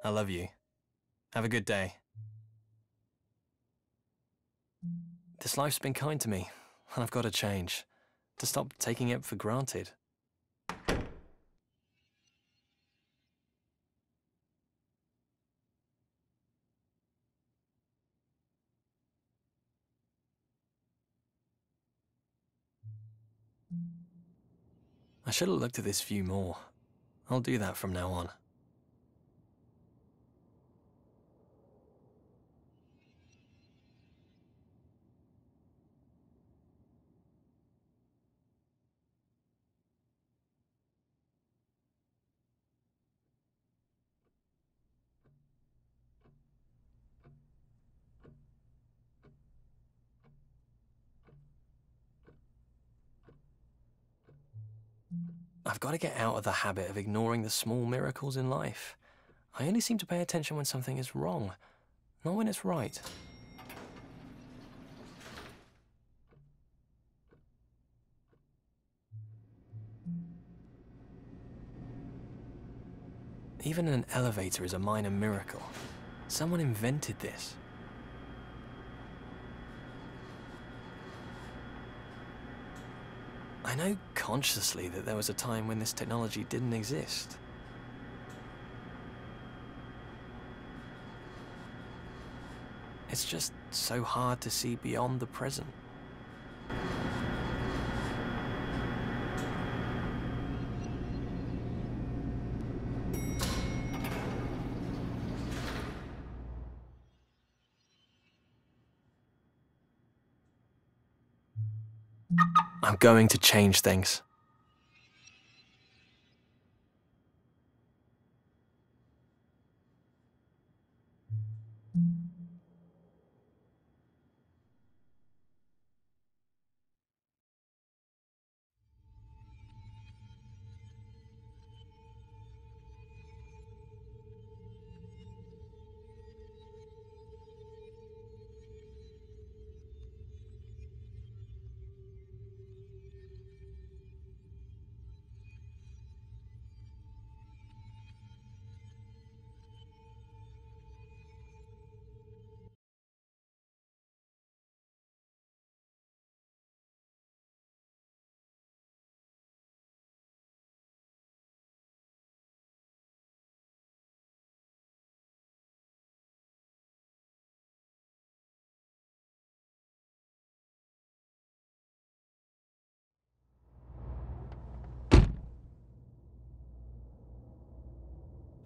I love you. Have a good day. This life's been kind to me, and I've got to change. To stop taking it for granted. I should have looked at this view more. I'll do that from now on. I've got to get out of the habit of ignoring the small miracles in life. I only seem to pay attention when something is wrong, not when it's right. Even an elevator is a minor miracle. Someone invented this. I know consciously that there was a time when this technology didn't exist. It's just so hard to see beyond the present. I'm going to change things.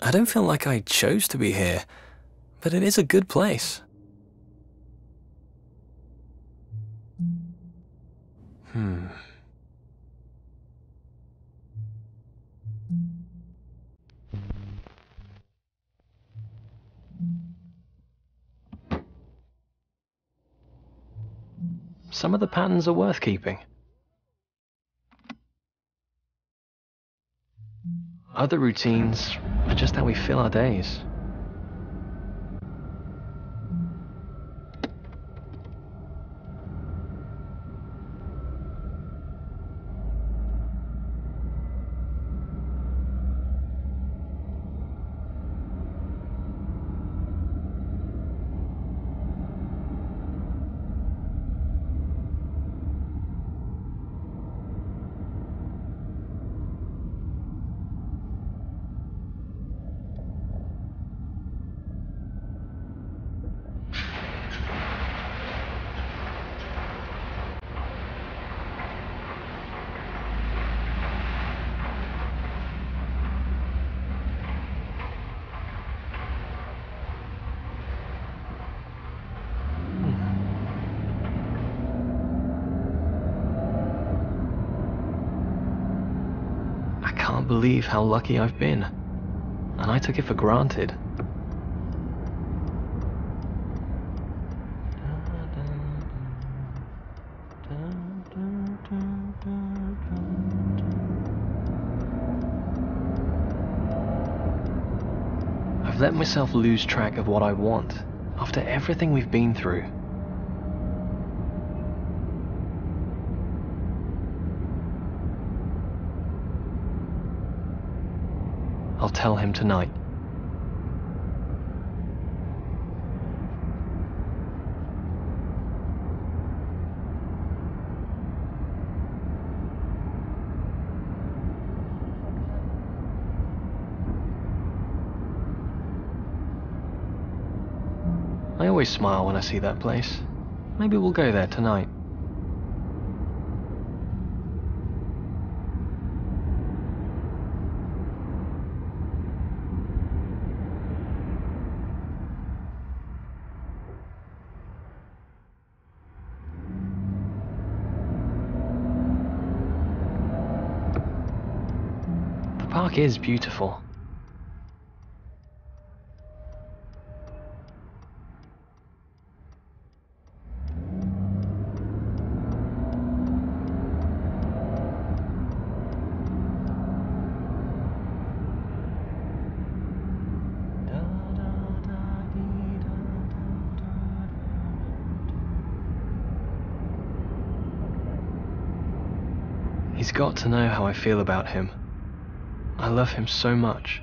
I don't feel like I chose to be here, but it is a good place. Some of the patterns are worth keeping. Other routines are just how we fill our days. I can't believe how lucky I've been, and I took it for granted. I've let myself lose track of what I want after everything we've been through. I'll tell him tonight. always smile when I see that place. Maybe we'll go there tonight. The park is beautiful. He's got to know how I feel about him. I love him so much.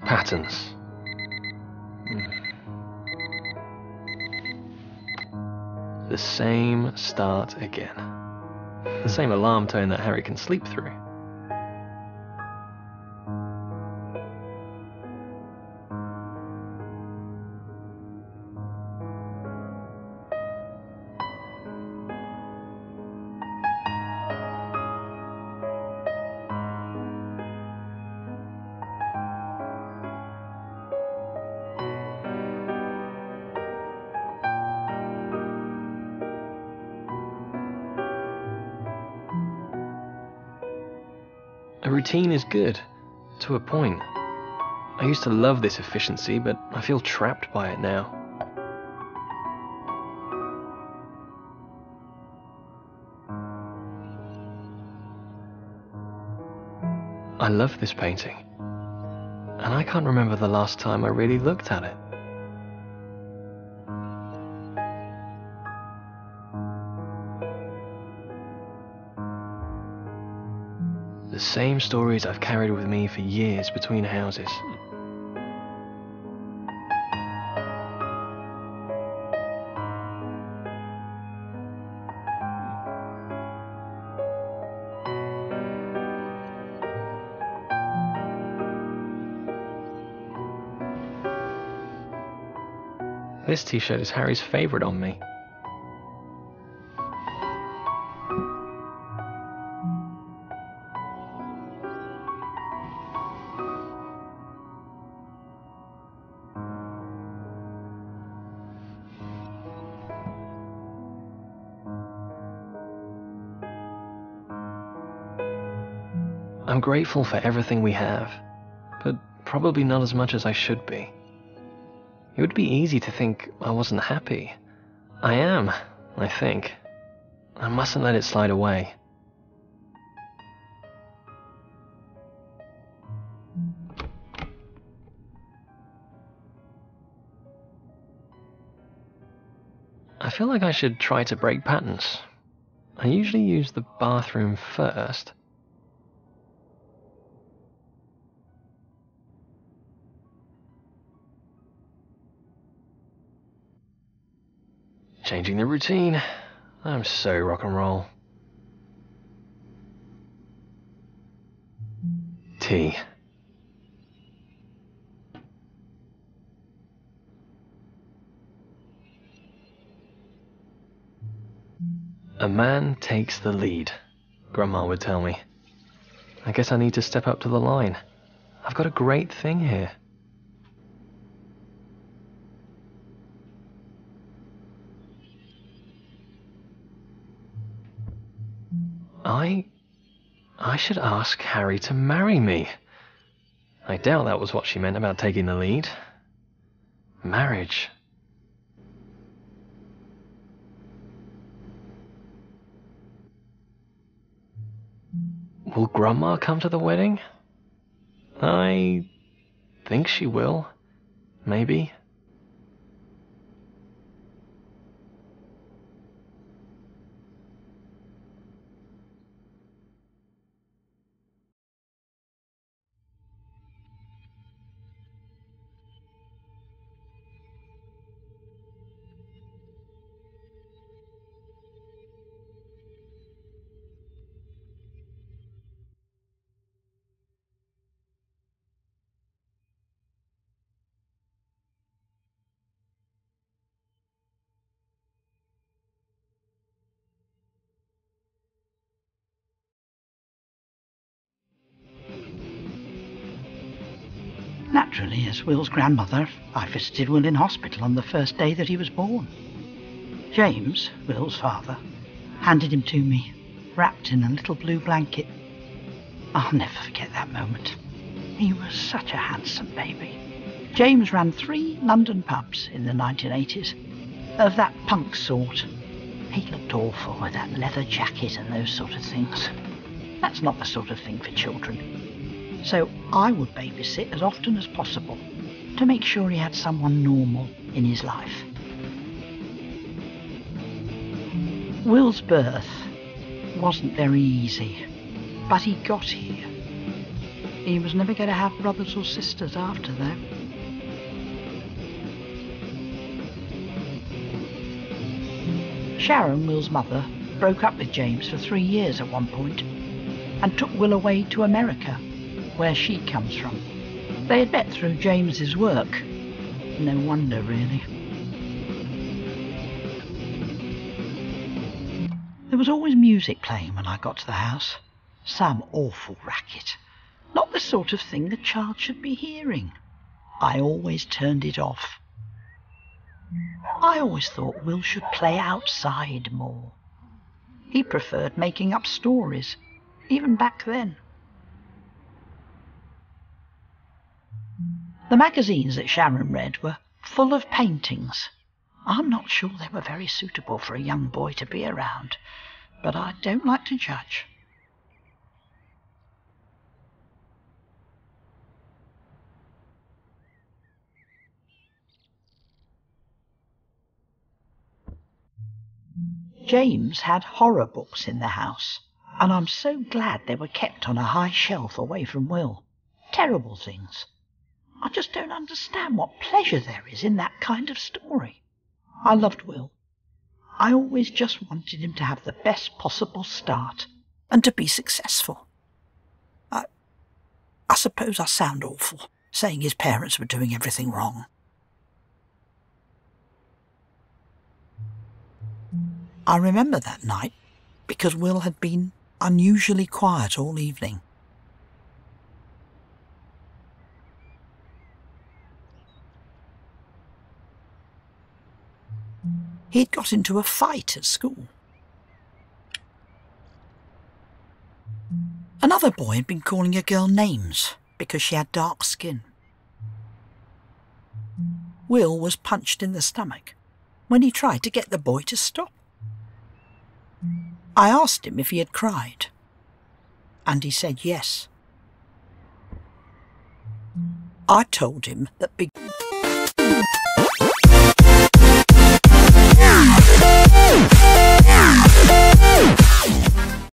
Patterns. The same start again. The same alarm tone that Harry can sleep through. A routine is good, to a point. I used to love this efficiency, but I feel trapped by it now. I love this painting, and I can't remember the last time I really looked at it. The same stories I've carried with me for years between houses. This t-shirt is Harry's favorite on me. I'm grateful for everything we have, but probably not as much as I should be. It would be easy to think I wasn't happy. I am, I think. I mustn't let it slide away. I feel like I should try to break patterns. I usually use the bathroom first. Changing the routine. I'm so rock and roll. Tea. A man takes the lead, Grandma would tell me. I guess I need to step up to the line. I've got a great thing here. I should ask Harry to marry me. I doubt that was what she meant about taking the lead. Marriage. Will Grandma come to the wedding? I think she will. Maybe. Naturally, as Will's grandmother, I visited Will in hospital on the first day that he was born. James, Will's father, handed him to me, wrapped in a little blue blanket. I'll never forget that moment. He was such a handsome baby. James ran 3 London pubs in the 1980s, of that punk sort. He looked awful with that leather jacket and those sort of things. That's not the sort of thing for children. So I would babysit as often as possible to make sure he had someone normal in his life. Will's birth wasn't very easy, but he got here. He was never going to have brothers or sisters after that. Sharon, Will's mother, broke up with James for 3 years at one point and took Will away to America, where she comes from. They had met through James's work. No wonder, really. There was always music playing when I got to the house. Some awful racket. Not the sort of thing a child should be hearing. I always turned it off. I always thought Will should play outside more. He preferred making up stories, even back then. The magazines that Sharon read were full of paintings. I'm not sure they were very suitable for a young boy to be around, but I don't like to judge. James had horror books in the house, and I'm so glad they were kept on a high shelf away from Will. Terrible things. I just don't understand what pleasure there is in that kind of story. I loved Will. I always just wanted him to have the best possible start and to be successful. I suppose I sound awful, saying his parents were doing everything wrong. I remember that night because Will had been unusually quiet all evening. He'd got into a fight at school. Another boy had been calling a girl names because she had dark skin. Will was punched in the stomach when he tried to get the boy to stop. I asked him if he had cried, and he said yes. I told him that